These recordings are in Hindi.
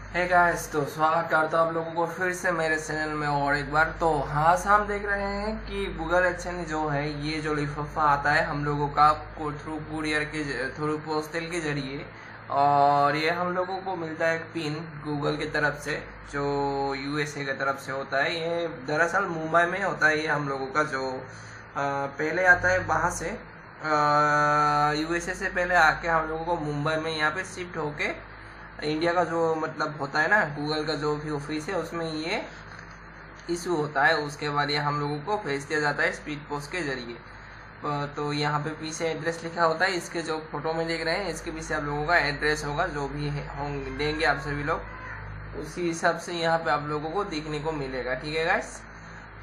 हे गाइस, तो स्वागत करता हूँ आप लोगों को फिर से मेरे चैनल में और एक बार। तो हाँ, हम देख रहे हैं कि गूगल एडसेंस जो है, ये जो लिफाफा आता है हम लोगों का को थ्रू कुरियर के थ्रू पोस्टल के जरिए, और ये हम लोगों को मिलता है एक पिन गूगल की तरफ से, जो यूएसए की तरफ से होता है। ये दरअसल मुंबई में होता है। ये हम लोगों का जो पहले आता है वहाँ से, यूएसए से पहले आके हम लोगों को मुंबई में यहाँ पे शिफ्ट होके इंडिया का जो मतलब होता है ना, गूगल का जो भी ऑफिस है उसमें ये इशू होता है। उसके बाद ये हम लोगों को भेज दिया जाता है स्पीड पोस्ट के जरिए। तो यहाँ पे पीछे एड्रेस लिखा होता है। इसके जो फोटो में देख रहे हैं, इसके पीछे आप लोगों का एड्रेस होगा, जो भी होंगे देंगे आप सभी लोग, उसी हिसाब से यहाँ पे आप लोगों को देखने को मिलेगा। ठीक है गाइस,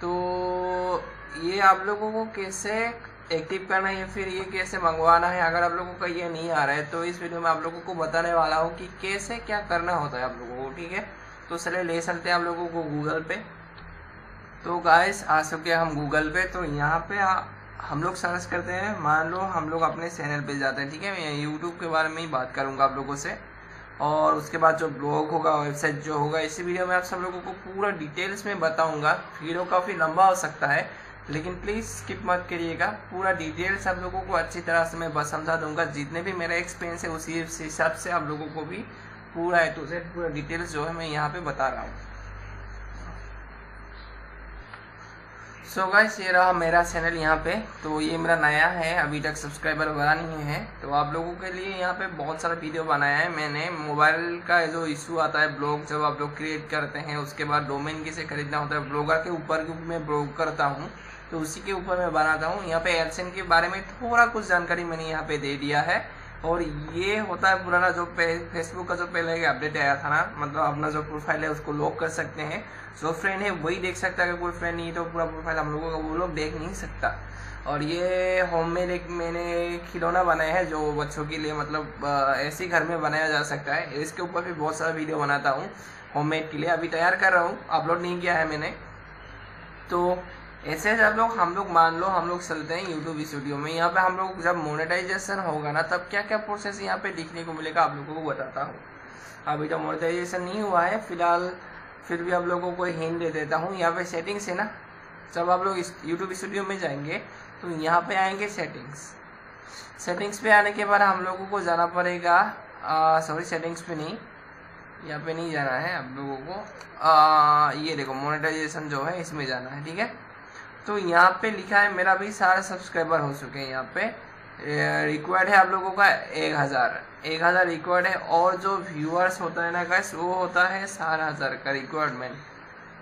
तो ये आप लोगों को कैसे एक्टिव करना है, फिर ये कैसे मंगवाना है, अगर आप लोगों का ये नहीं आ रहा है तो इस वीडियो में आप लोगों को बताने वाला हूँ कि कैसे क्या करना होता है आप लोगों को। ठीक है, तो चलिए ले चलते हैं आप लोगों को गूगल पे। तो गाइस, आ चुके हम गूगल पे। तो यहाँ पे हम लोग सर्च करते हैं। मान लो हम लोग अपने चैनल पे जाते हैं। ठीक है, मैं यूट्यूब के बारे में ही बात करूँगा आप लोगों से, और उसके बाद जो ब्लॉग होगा, वेबसाइट जो होगा, इसी वीडियो में आप सब लोगों को पूरा डिटेल्स में बताऊंगा। वीडियो काफ़ी लंबा हो सकता है, लेकिन प्लीज़ स्किप मत करिएगा। पूरा डिटेल्स आप लोगों को अच्छी तरह से मैं बस समझा दूंगा। जितने भी मेरा एक्सपीरियंस है उसी हिसाब से आप लोगों को भी पूरा ए टू जेड पूरा डिटेल्स जो है मैं यहाँ पे बता रहा हूँ। सो गाइस, ये रहा मेरा चैनल यहाँ पे। तो ये मेरा नया है, अभी तक सब्सक्राइबर बना नहीं है। तो आप लोगों के लिए यहाँ पे बहुत सारा वीडियो बनाया है मैंने। मोबाइल का जो इशू आता है, ब्लॉग जब आप लोग क्रिएट करते हैं, उसके बाद डोमेन किसे खरीदना होता है, ब्लॉगर के ऊपर मैं ब्लॉग करता हूँ, तो उसी के ऊपर मैं बनाता हूँ। यहाँ पे एडसेंस के बारे में थोड़ा कुछ जानकारी मैंने यहाँ पे दे दिया है। और ये होता है पुराना जो फेसबुक का जो पहले अपडेट आया था ना, मतलब अपना जो प्रोफाइल है उसको लॉक कर सकते हैं। जो फ्रेंड है वही देख सकता है, अगर कोई फ्रेंड नहीं तो पूरा प्रोफाइल हम लोगों का वो लोग देख नहीं सकता। और ये होममेड एक मैंने खिलौना बनाया है जो बच्चों के लिए, मतलब ऐसे ही घर में बनाया जा सकता है। इसके ऊपर भी बहुत सारा वीडियो बनाता हूँ होममेड के लिए, अभी तैयार कर रहा हूँ, अपलोड नहीं किया है मैंने। तो ऐसे जब हम लोग मान लो हम लोग चलते हैं यूट्यूब स्टूडियो में। यहाँ पे हम लोग जब मोनेटाइजेशन होगा ना, तब क्या क्या प्रोसेस यहाँ पे दिखने को मिलेगा आप लोगों को बताता हूँ। अभी तो मोनेटाइजेशन नहीं हुआ है फिलहाल, फिर भी आप लोगों को हिंट दे देता हूँ। यहाँ पे सेटिंग्स है ना, जब आप लोग यूट्यूब स्टूडियो में जाएंगे तो यहाँ पे आएंगे सेटिंग्स पे आने के बाद हम लोगों को जाना पड़ेगा, सॉरी सेटिंग्स पे नहीं, यहाँ पे नहीं जाना है आप लोगों को। ये देखो मोनेटाइजेशन जो है इसमें जाना है। ठीक है, तो यहाँ पे लिखा है मेरा भी सारे सब्सक्राइबर हो चुके हैं। यहाँ पे रिक्वायर्ड है आप लोगों का 1000 रिक्वायर्ड है, और जो व्यूअर्स होता है ना गाइस, वो होता है 4000 का रिक्वायरमेंट।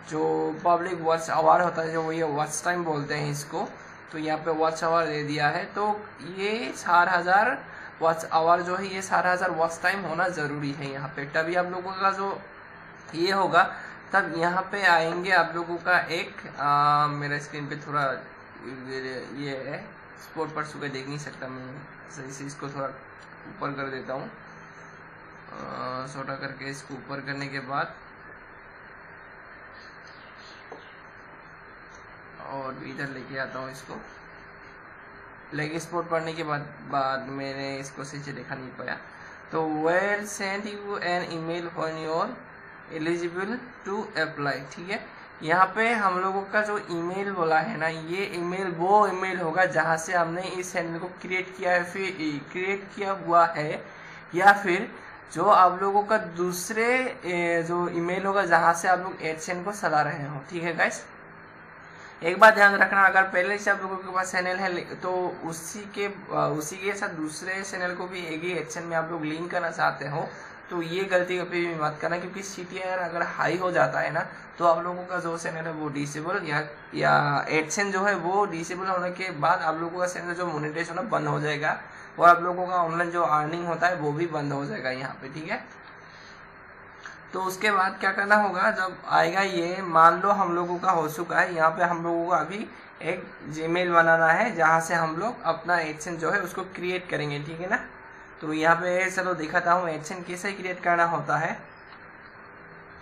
जो पब्लिक वॉच आवर होता है, जो ये वॉच टाइम बोलते हैं इसको, तो यहाँ पे वॉच आवर दे दिया है। तो ये 4000 वॉच आवर जो है, ये 4000 वॉच टाइम होना ज़रूरी है यहाँ पे, तभी आप लोगों का जो ये होगा, तब यहाँ पे आएंगे आप लोगों का एक मेरा स्क्रीन पे थोड़ा ये है, स्पोर्ट पर सुबह देख नहीं सकता मैं सही से, इसको थोड़ा ऊपर कर देता हूँ, छोटा करके इसको ऊपर करने के बाद, और इधर लेके आता हूँ इसको। लेग स्पोर्ट पढ़ने के बाद मैंने इसको सही से देखा नहीं पाया। तो we'll send you an email when you're eligible to apply. ठीक है, यहाँ पे हम लोगों का जो ईमेल बोला है ना, ये ईमेल वो ईमेल होगा जहाँ से हमने इस चैनल को क्रिएट किया है, फिर क्रिएट किया हुआ है, या फिर जो आप लोगों का दूसरे जो ईमेल होगा जहाँ से आप लोग एडसेंस को चला रहे हो। ठीक है गाइस, एक बात ध्यान रखना, अगर पहले से आप लोगों के पास चैनल है तो उसी के साथ दूसरे चैनल को भी एक ही एडसेंस में आप लोग लिंक करना चाहते हो, तो ये गलती कभी भी मत करना, क्योंकि CTR अगर हाई हो जाता है ना, तो आप लोगों का जो चैनल है वो डिसेबल या एडसेंस जो है वो डिसेबल होने के बाद आप लोगों का चैनल जो मोनेटाइज होना बंद हो जाएगा, और आप लोगों का ऑनलाइन जो अर्निंग होता है वो भी बंद हो जाएगा यहाँ पे। ठीक है, तो उसके बाद क्या करना होगा, जब आएगा ये, मान लो हम लोगों का हो चुका है, यहाँ पे हम लोगों को अभी एक जीमेल बनाना है जहाँ से हम लोग अपना एडसेंस जो है उसको क्रिएट करेंगे। ठीक है ना, तो यहाँ पे चलो दिखाता हूँ एडसेंस कैसे क्रिएट करना होता है।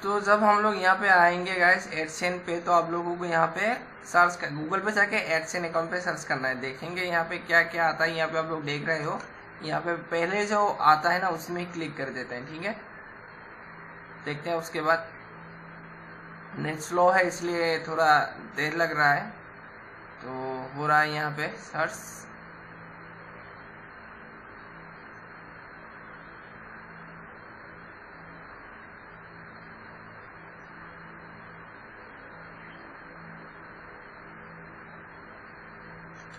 तो जब हम लोग यहाँ पे आएंगे गाइस एडसेंस पे, तो आप लोगों को यहाँ पे सर्च कर, गूगल पे जाके एडसेंस अकाउंट पे सर्च करना है। देखेंगे यहाँ पे क्या क्या आता है, यहाँ पे आप लोग देख रहे हो, यहाँ पे पहले जो आता है ना उसमें क्लिक कर देते हैं। ठीक है, देखते हैं उसके बाद। नेट स्लो है इसलिए थोड़ा देर लग रहा है। तो हो रहा है यहाँ पे सर्च।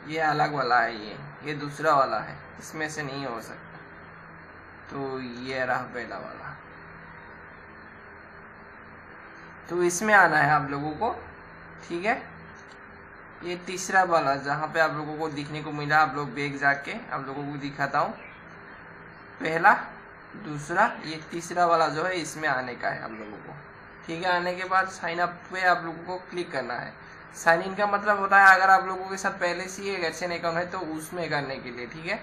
ये अलग वाला है, ये दूसरा वाला है, इसमें से नहीं हो सकता। तो ये रहा पहला वाला। तो इसमें आना है आप लोगों को, ठीक है। ये तीसरा वाला जहाँ पे आप लोगों को दिखने को मिला, आप लोग बैग जाके आप लोगों को दिखाता हूँ। पहला, दूसरा, ये तीसरा वाला जो है इसमें आने का है आप लोगों को, ठीक है। आने के बाद साइन अप पे आप लोगों को क्लिक करना है। साइन इन का मतलब होता है अगर आप लोगों के साथ पहले से ही एक एडसेन अकाउंट है तो उसमें करने के लिए, ठीक है।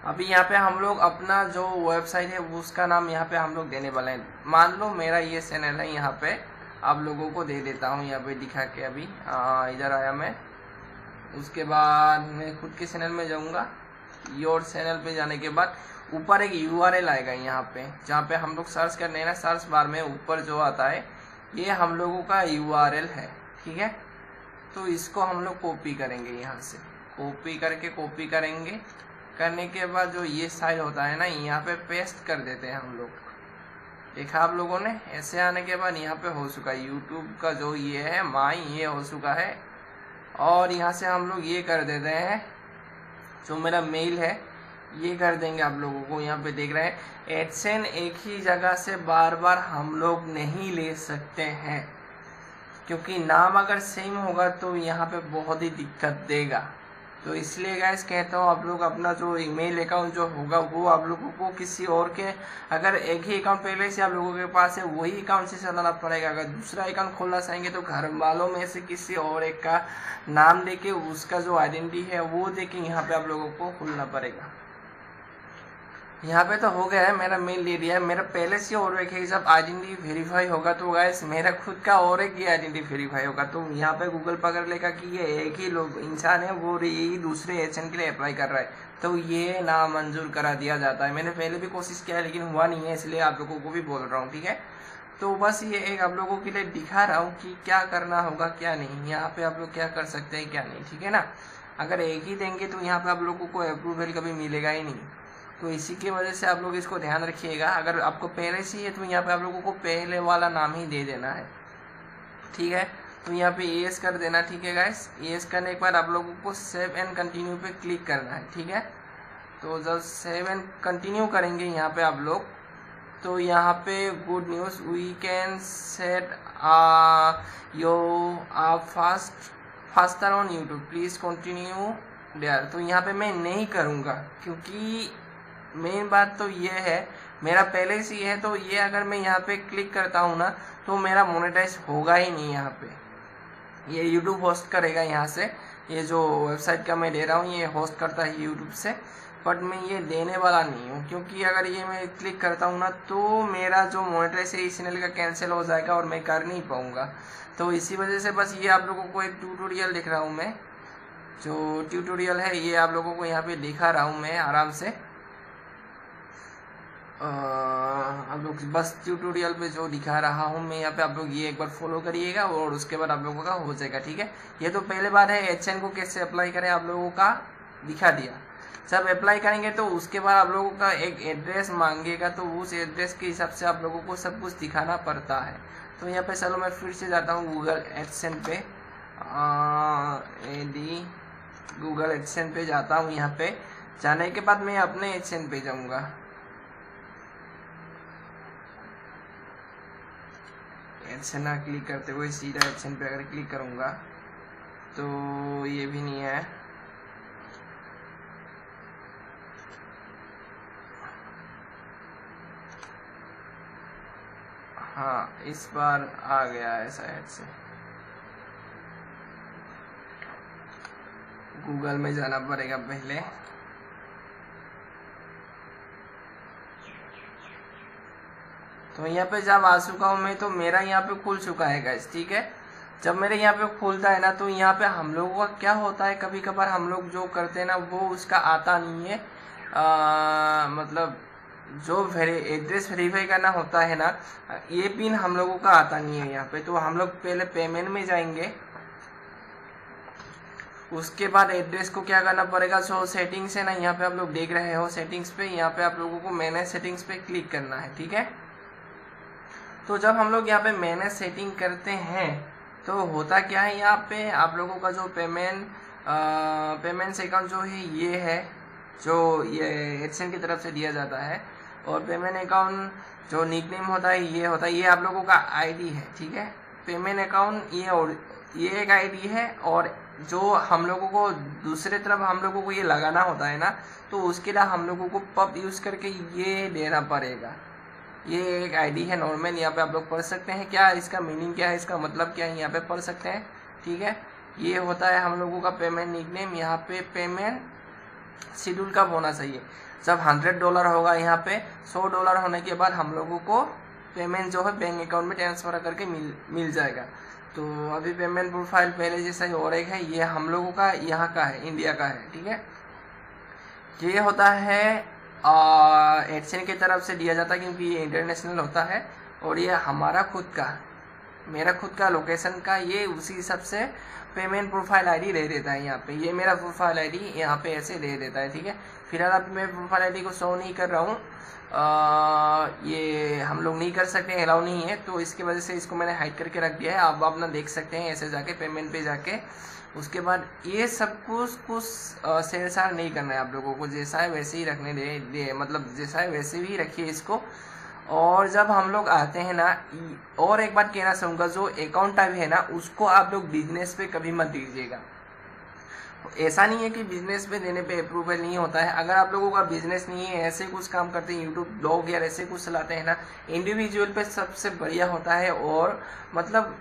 अभी यहाँ पे हम लोग अपना जो वेबसाइट है उसका नाम यहाँ पे हम लोग देने वाले हैं। मान लो मेरा ये चैनल है, यहाँ पे आप लोगों को दे देता हूँ यहाँ पे दिखा के। अभी इधर आया मैं, उसके बाद मैं खुद के चैनल में जाऊँगा। योर चैनल पे जाने के बाद ऊपर एक URL आएगा यहाँ पे, जहाँ पे हम लोग सर्च करने हैं ना, सर्च बार में ऊपर जो आता है ये हम लोगों का URL है, ठीक है। तो इसको हम लोग कॉपी करेंगे, यहाँ से कॉपी करके कॉपी करेंगे। करने के बाद जो ये साइड होता है ना, यहाँ पे पेस्ट कर देते हैं हम लोग। देखा आप लोगों ने, ऐसे आने के बाद यहाँ पे हो चुका है यूट्यूब का जो ये है माई, ये हो चुका है। और यहाँ से हम लोग ये कर देते हैं, जो मेरा मेल है ये कर देंगे आप लोगों को। यहाँ पे देख रहे हैं एडसेन एक ही जगह से बार बार हम लोग नहीं ले सकते हैं, क्योंकि नाम अगर सेम होगा तो यहाँ पे बहुत ही दिक्कत देगा। तो इसलिए गाइस कहता हूँ आप लोग अपना जो ईमेल अकाउंट जो होगा वो आप लोगों को किसी और के, अगर एक ही अकाउंट पहले से आप लोगों के पास है वही अकाउंट से चलाना पड़ेगा। अगर दूसरा अकाउंट खोलना चाहेंगे तो घर वालों में से किसी और एक का नाम देके उसका जो आइडेंटिटी है वो देके यहाँ पे आप लोगों को खोलना पड़ेगा। यहाँ पे तो हो गया है, मेरा मेल ले दिया है। मेरा पहले से और एक है, जब आइडेंटिटी वेरीफाई होगा तो गाइस मेरा खुद का और एक ही आइडेंटिटी वेरीफाई होगा। तो यहाँ पे गूगल पकड़ लेगा कि ये एक ही लोग इंसान है, वो यही दूसरे एजेंट के लिए अप्लाई कर रहा है, तो ये नामंजूर करा दिया जाता है। मैंने पहले भी कोशिश किया है लेकिन हुआ नहीं है, इसलिए आप लोगों को भी बोल रहा हूँ, ठीक है। तो बस ये एक आप लोगों के लिए दिखा रहा हूँ कि क्या करना होगा क्या नहीं, यहाँ पे आप लोग क्या कर सकते हैं क्या नहीं, ठीक है ना। अगर एक ही देंगे तो यहाँ पे आप लोगों को अप्रूवल कभी मिलेगा ही नहीं। तो इसी की वजह से आप लोग इसको ध्यान रखिएगा। अगर आपको पहले से ही है तो यहाँ पे आप लोगों को पहले वाला नाम ही दे देना है, ठीक है। तो यहाँ पे येस कर देना, ठीक है गाइस। येस करने के बाद आप लोगों को सेव एंड कंटिन्यू पे क्लिक करना है, ठीक है। तो जब सेव एंड कंटिन्यू करेंगे यहाँ पे आप लोग, तो यहाँ पे good news, we can set you faster on YouTube, please continue there. तो यहाँ पे मैं नहीं करूँगा, क्योंकि मेन बात तो ये है मेरा पहले से ही है। तो ये अगर मैं यहाँ पे क्लिक करता हूँ ना तो मेरा मोनेटाइज होगा ही नहीं। यहाँ पे ये यूट्यूब होस्ट करेगा यहाँ से, ये जो वेबसाइट का मैं दे रहा हूँ ये होस्ट करता है यूट्यूब से, बट मैं ये देने वाला नहीं हूँ। क्योंकि अगर ये मैं क्लिक करता हूँ ना तो मेरा जो मोनेटाइज है इस चैनल का कैंसिल हो जाएगा और मैं कर नहीं पाऊँगा। तो इसी वजह से बस ये आप लोगों को एक ट्यूटोरियल दिख रहा हूँ मैं, जो ट्यूटोरियल है ये आप लोगों को यहाँ पे दिखा रहा हूँ मैं आराम से। आप लोग बस ट्यूटोरियल पे जो दिखा रहा हूँ मैं यहाँ पे, आप लोग ये एक बार फॉलो करिएगा और उसके बाद आप लोगों का हो जाएगा, ठीक है। ये तो पहले बार है, एचएन को कैसे अप्लाई करें आप लोगों का दिखा दिया। जब अप्लाई करेंगे तो उसके बाद आप लोगों का एक एड्रेस मांगेगा, तो उस एड्रेस के हिसाब से आप लोगों को सब कुछ दिखाना पड़ता है। तो यहाँ पे चलो मैं फिर से जाता हूँ गूगल एडसेंस पे, गूगल एडसेंस पे जाता हूँ। यहाँ पे जाने के बाद मैं अपने एडसेंस पे जाऊँगा। एडसेंस ना क्लिक करते हुए सीधा एडसेंस पे अगर क्लिक करूँगा तो ये भी नहीं है। हाँ, इस बार आ गया है शायद से। गूगल में जाना पड़ेगा पहले। तो यहाँ पे जब आ चुका हूँ मैं, तो मेरा यहाँ पे खुल चुका है गाइस, ठीक है। जब मेरे यहाँ पे खुलता है ना तो यहाँ पे हम लोगों का क्या होता है, कभी कभार हम लोग जो करते हैं ना वो उसका आता नहीं है, मतलब जो एड्रेस वेरीफाई करना होता है ना, ये पिन हम लोगों का आता नहीं है यहाँ पे। तो हम लोग पहले पेमेंट में जाएंगे, उसके बाद एड्रेस को क्या करना पड़ेगा, सो सेटिंग्स है ना, यहाँ पे आप लोग देख रहे हो सेटिंग्स पे, यहाँ पे आप लोगों को मैनेज सेटिंग्स पे क्लिक करना है, ठीक है। तो जब हम लोग यहाँ पे मैनेज सेटिंग करते हैं तो होता क्या है, यहाँ पे आप लोगों का जो पेमेंट्स अकाउंट जो है ये है, जो ये एडसेंस की तरफ से दिया जाता है। और पेमेंट अकाउंट जो निकनेम होता है ये होता है, ये आप लोगों का आईडी है, ठीक है। पेमेंट अकाउंट ये एक आईडी है, और जो हम लोगों को दूसरे तरफ हम लोगों को ये लगाना होता है ना, तो उसके लिए हम लोगों को पब यूज़ करके ये देना पड़ेगा। ये एक आईडी है नॉर्मल, यहाँ पे आप लोग पढ़ सकते हैं क्या इसका मीनिंग क्या है, इसका मतलब क्या है, यहाँ पे पढ़ सकते हैं, ठीक है। ये होता है हम लोगों का पेमेंट निकनेम। यहाँ पे पेमेंट शेड्यूल कब होना चाहिए, जब $100 होगा, यहाँ पे $100 होने के बाद हम लोगों को पेमेंट जो है बैंक अकाउंट में ट्रांसफ़र करके मिल जाएगा। तो अभी पेमेंट प्रोफाइल पहले जैसा ही और एक है, ये हम लोगों का यहाँ का है, इंडिया का है, ठीक है। ये होता है एडसेंस की तरफ से दिया जाता है, क्योंकि ये इंटरनेशनल होता है। और ये हमारा खुद का, मेरा खुद का लोकेशन का, ये उसी हिसाब से पेमेंट प्रोफाइल आईडी दे देता है। यहाँ पे ये मेरा प्रोफाइल आईडी यहाँ पे ऐसे दे देता है, ठीक है। फिलहाल अब मैं प्रोफाइल आईडी को शो नहीं कर रहा हूँ, ये हम लोग नहीं कर सकते, अलाउ नहीं है, तो इसकी वजह से इसको मैंने हाइड करके रख दिया है। आप अपना देख सकते हैं ऐसे जाके पेमेंट पे जाके। उसके बाद ये सब कुछ शेरशार नहीं करना है आप लोगों को, जैसा है वैसे ही रखने दे मतलब जैसा है वैसे ही रखिए इसको। और जब हम लोग आते हैं ना, और एक बात कहना चाहूँगा, जो अकाउंट टाइप है ना, उसको आप लोग बिजनेस पे कभी मत दीजिएगा। ऐसा नहीं है कि बिजनेस पे देने पे अप्रूवल नहीं होता है। अगर आप लोगों का बिजनेस नहीं है, ऐसे कुछ काम करते हैं, यूट्यूब ब्लॉग या ऐसे कुछ चलाते हैं ना, इंडिविजुअल पे सबसे बढ़िया होता है। और मतलब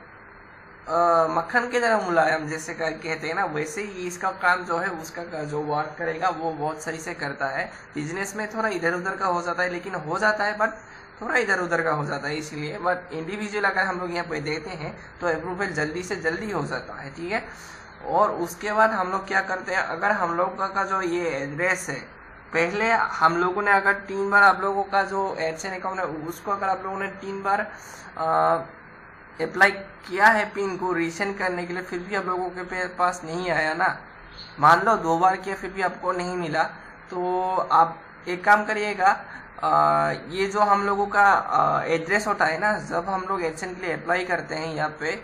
मक्खन की तरह मुलायम जैसे कहते हैं ना, वैसे ही इसका काम जो है, उसका जो वर्क करेगा वो बहुत सही से करता है। बिजनेस में थोड़ा इधर उधर का हो जाता है, लेकिन हो जाता है, बट थोड़ा इधर उधर का हो जाता है इसलिए। बट इंडिविजुअल अगर हम लोग यहाँ पे देते हैं तो अप्रूवल जल्दी से जल्दी हो जाता है, ठीक है। और उसके बाद हम लोग क्या करते हैं, अगर हम लोग का जो ये एड्रेस है, पहले हम लोगों ने अगर 3 बार आप लोगों का जो एडसेंस अकाउंट है उसको अगर आप लोगों ने 3 बार अप्लाई किया है पिन को रीसेंड करने के लिए, फिर भी आप लोगों के पास नहीं आया ना, मान लो 2 बार किया फिर भी आपको नहीं मिला, तो आप एक काम करिएगा, ये जो हम लोगों का एड्रेस होता है ना, जब हम लोग एडसेंस के लिए अप्लाई करते हैं यहाँ पे,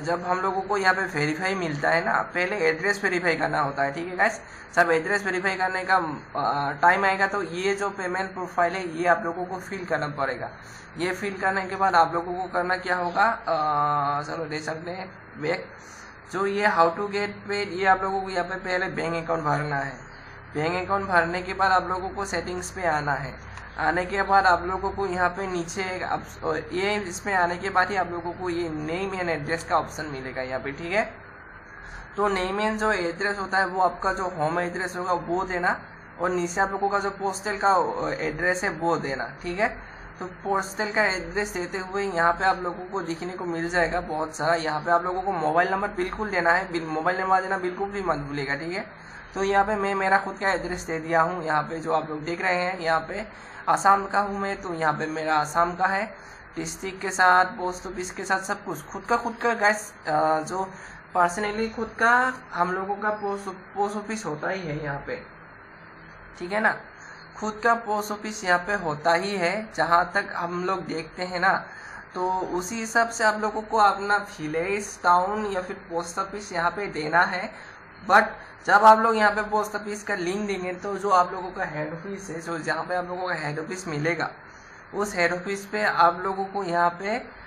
जब हम लोगों को यहाँ पे वेरीफाई मिलता है ना, पहले एड्रेस वेरीफाई करना होता है, ठीक है गाइस। जब एड्रेस वेरीफाई करने का टाइम आएगा तो ये जो पेमेंट प्रोफाइल है ये आप लोगों को फिल करना पड़ेगा। ये फिल करने के बाद आप लोगों को करना क्या होगा, चलो देख सकते हैं बैक, जो ये हाउ टू गेट पेड, ये आप लोगों को यहाँ पे पहले बैंक अकाउंट भरना है। बैंक अकाउंट भरने के बाद आप लोगों को सेटिंग्स पे आना है। आने के बाद आप लोगों को यहाँ पे नीचे ये इसमें आने के बाद ही आप लोगों को ये नेम एंड एड्रेस का ऑप्शन मिलेगा यहाँ पे, ठीक है। तो नेम एंड जो एड्रेस होता है वो आपका जो होम एड्रेस होगा वो देना, और नीचे आप लोगों का जो पोस्टल का एड्रेस है वो देना, ठीक है। तो पोस्टल का एड्रेस देते हुए यहाँ पे आप लोगों को दिखने को मिल जाएगा बहुत सारा। यहाँ पे आप लोगों को मोबाइल नंबर बिल्कुल देना है, मोबाइल नंबर देना बिल्कुल भी मत भूलिएगा, ठीक है। तो यहाँ पे मैं मेरा खुद का एड्रेस दे दिया हूँ। यहाँ पे जो आप लोग देख रहे हैं, यहाँ पे आसाम का हूँ मैं, तो यहाँ पे मेरा आसाम का है, डिस्ट्रिक्ट के साथ, पोस्ट ऑफिस के साथ, सब कुछ खुद का गैस, जो पर्सनली खुद का हम लोगों का पोस्ट ऑफिस होता ही है यहाँ पे, ठीक है ना। खुद का पोस्ट ऑफिस यहाँ पे होता ही है, जहाँ तक हम लोग देखते हैं ना, तो उसी हिसाब से आप लोगों को अपना विलेज, टाउन या फिर पोस्ट ऑफिस यहाँ पे देना है। बट जब आप लोग यहाँ पे पोस्ट ऑफिस का लिंक देंगे तो जो आप लोगों का हेड ऑफिस है, जो जहाँ पे आप लोगों का हेड ऑफिस मिलेगा, उस हेड ऑफिस पे आप लोगों को यहाँ पे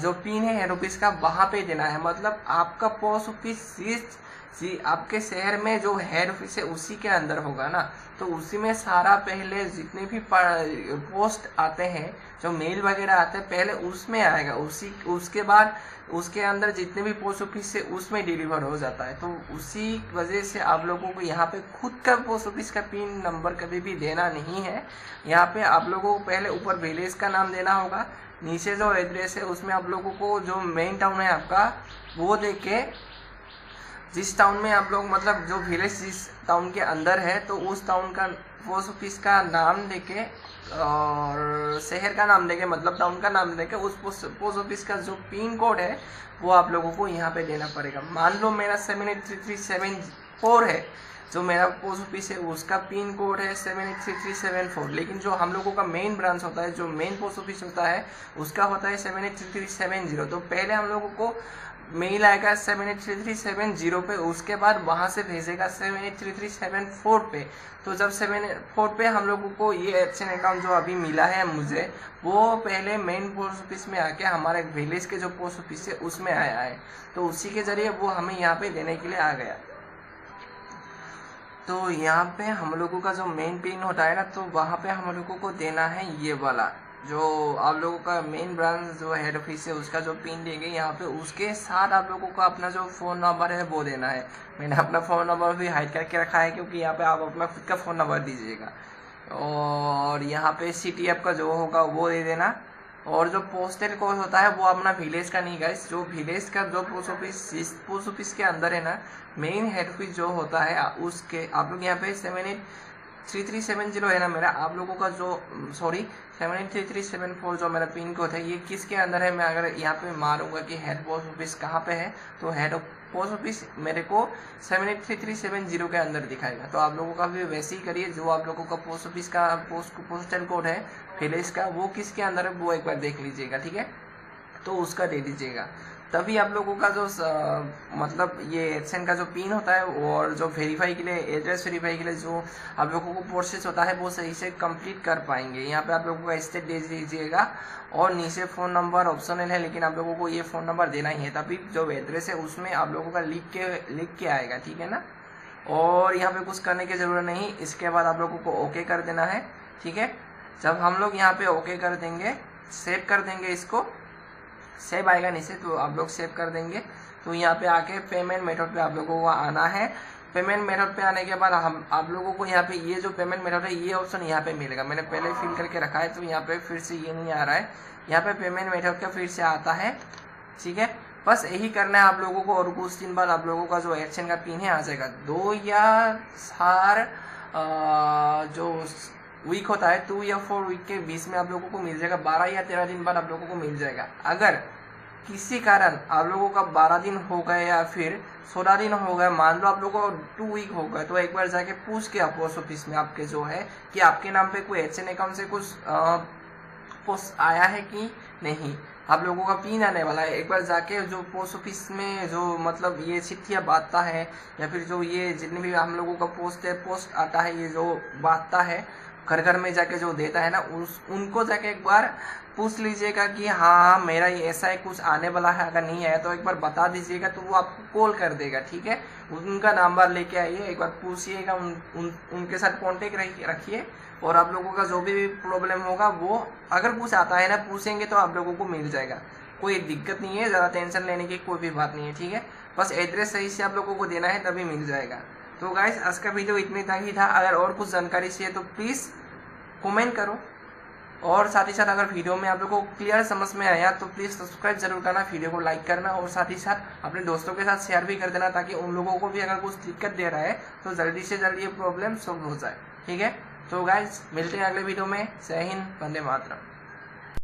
जो पिन है हेड ऑफिस का वहाँ पे देना है। मतलब आपका पोस्ट ऑफिस आपके शहर में जो हेड ऑफिस है उसी के अंदर होगा ना, तो उसी में सारा पहले जितने भी पोस्ट आते हैं, जो मेल वगैरह आते हैं, पहले उसमें आएगा, उसके बाद उसके अंदर जितने भी पोस्ट ऑफिस है उसमें डिलीवर हो जाता है। तो उसी वजह से आप लोगों को यहाँ पे खुद का पोस्ट ऑफिस का पिन नंबर कभी भी देना नहीं है। यहाँ पे आप लोगों को पहले ऊपर विलेज का नाम देना होगा, नीचे जो एड्रेस है उसमें आप लोगों को जो मेन टाउन है आपका वो दे के जिस टाउन में आप लोग मतलब जो विलेज जिस टाउन के अंदर है तो उस टाउन का पोस्ट ऑफिस का नाम देके और शहर का नाम देके मतलब टाउन का नाम देके उस पोस्ट ऑफिस का जो पिन कोड है वो आप लोगों को यहाँ पे देना पड़ेगा। मान लो मेरा 783374 है, जो मेरा पोस्ट ऑफिस है उसका पिन कोड है 783374, लेकिन जो हम लोगों का मेन ब्रांच होता है, जो मेन पोस्ट ऑफिस होता है उसका होता है 783370। तो पहले हम लोगों को मेल आएगा 783370 पे, उसके बाद वहाँ से भेजेगा 783374 पे। तो जब 74 पे हम लोगों को ये एक्शन अकाउंट जो अभी मिला है मुझे, वो पहले मेन पोस्ट ऑफिस में आके हमारे विलेज के जो पोस्ट ऑफिस है उसमें आया है, तो उसी के जरिए वो हमें यहाँ पे देने के लिए आ गया। तो यहाँ पे हम लोगों का जो मेन पिन होता है ना, तो वहाँ पे हम लोगों को देना है ये वाला, जो आप लोगों का मेन ब्रांच जो हेड ऑफिस है उसका जो पिन देंगे यहाँ पे, उसके साथ आप लोगों को अपना जो फ़ोन नंबर है वो देना है। मैंने अपना फ़ोन नंबर भी हाइड करके रखा है क्योंकि यहाँ पे आप अपना खुद का फ़ोन नंबर दीजिएगा, और यहाँ पे CTF का जो होगा वो दे देना। और जो पोस्टल कोड होता है वो अपना विलेज का नहीं गाइस, जो विलेज का जो पोस्ट ऑफिस जिस पोस्ट ऑफिस के अंदर है ना, मेन हेड ऑफिस जो होता है उसके आप लोग यहाँ पे 783370 है ना मेरा, आप लोगों का जो 783374 जो मेरा पिन कोड है ये किसके अंदर है। मैं अगर यहाँ पे मारूंगा कि हेड पोस्ट ऑफिस कहाँ पे है, तो हेड पोस्ट ऑफिस मेरे को 783370 के अंदर दिखाएगा। तो आप लोगों का भी वैसे ही करिए, जो आप लोगों का पोस्ट ऑफिस का पोस्टल कोड है विलेज का वो किसके अंदर है वो एक बार देख लीजिएगा, ठीक है, तो उसका दे दीजिएगा। तभी आप लोगों का जो मतलब ये एक्शन का जो पिन होता है और जो वेरीफाई के लिए एड्रेस वेरीफाई के लिए जो आप लोगों को प्रोसेस होता है वो सही से कंप्लीट कर पाएंगे। यहाँ पे आप लोगों का स्टेट दे दीजिएगा और नीचे फ़ोन नंबर ऑप्शनल है, लेकिन आप लोगों को ये फ़ोन नंबर देना ही है, तभी जो एड्रेस है उसमें आप लोगों का लिख के आएगा, ठीक है ना। और यहाँ पे कुछ करने की ज़रूरत नहीं, इसके बाद आप लोगों को ओके कर देना है, ठीक है। जब हम लोग यहाँ पे ओके कर देंगे, सेव कर देंगे, इसको सेव आएगा नीचे तो आप लोग सेव कर देंगे। तो यहाँ पे आके पेमेंट मेथड पे आप लोगों को आना है। पेमेंट मेथड पे आने के बाद हम आप लोगों को यहाँ पे ये जो पेमेंट मेथड है ये ऑप्शन यहाँ पे मिलेगा। मैंने पहले फिल करके रखा है तो यहाँ पे फिर से ये नहीं आ रहा है, यहाँ पे पेमेंट मेथड का फिर से आता है, ठीक है। बस यही करना है आप लोगों को, और कुछ दिन बाद आप लोगों का जो एक्शन का पिन है आ जाएगा। 2 या 4 जो वीक होता है 2 या 4 वीक के बीच में आप लोगों को मिल जाएगा। 12 या 13 दिन बाद आप लोगों को मिल जाएगा। अगर किसी कारण आप लोगों का 12 दिन हो गए या फिर 16 दिन हो गए, मान लो आप लोगों को 2 वीक हो गए, तो एक बार जाके पूछ के आप पोस्ट ऑफिस में आपके जो है कि आपके नाम पे कोई एक्शन अकाउंट से कुछ पोस्ट आया है कि नहीं, आप लोगों का पिन आने वाला है। एक बार जाके जो पोस्ट ऑफिस में जो मतलब ये चिट्ठियाँ बांटता है या फिर जो ये जितने भी हम लोगों का पोस्ट आता है, ये जो बांटता है घर घर में जाके जो देता है ना, उनको जाके एक बार पूछ लीजिएगा कि हाँ मेरा ये ऐसा है कुछ आने वाला है। अगर नहीं आया तो एक बार बता दीजिएगा, तो वो आपको कॉल कर देगा, ठीक है। उनका नंबर लेके आइए, एक बार पूछिएगा, उनके साथ कांटेक्ट रखिए, और आप लोगों का जो भी प्रॉब्लम होगा वो अगर कुछ आता है ना पूछेंगे तो आप लोगों को मिल जाएगा। कोई दिक्कत नहीं है, ज़्यादा टेंशन लेने की कोई भी बात नहीं है, ठीक है। बस एड्रेस सही से आप लोगों को देना है तभी मिल जाएगा। तो गाइस आज का वीडियो इतने तक ही था। अगर और कुछ जानकारी चाहिए तो प्लीज़ कमेंट करो, और साथ ही साथ अगर वीडियो में आप लोगों को क्लियर समझ में आया तो प्लीज़ सब्सक्राइब जरूर करना, वीडियो को लाइक करना, और साथ ही साथ अपने दोस्तों के साथ शेयर भी कर देना, ताकि उन लोगों को भी अगर कुछ दिक्कत दे रहा है तो जल्दी से जल्दी ये प्रॉब्लम सॉल्व हो जाए, ठीक है। तो गाइस मिलते हैं अगले वीडियो में। जय हिंद, वंदे मातरम।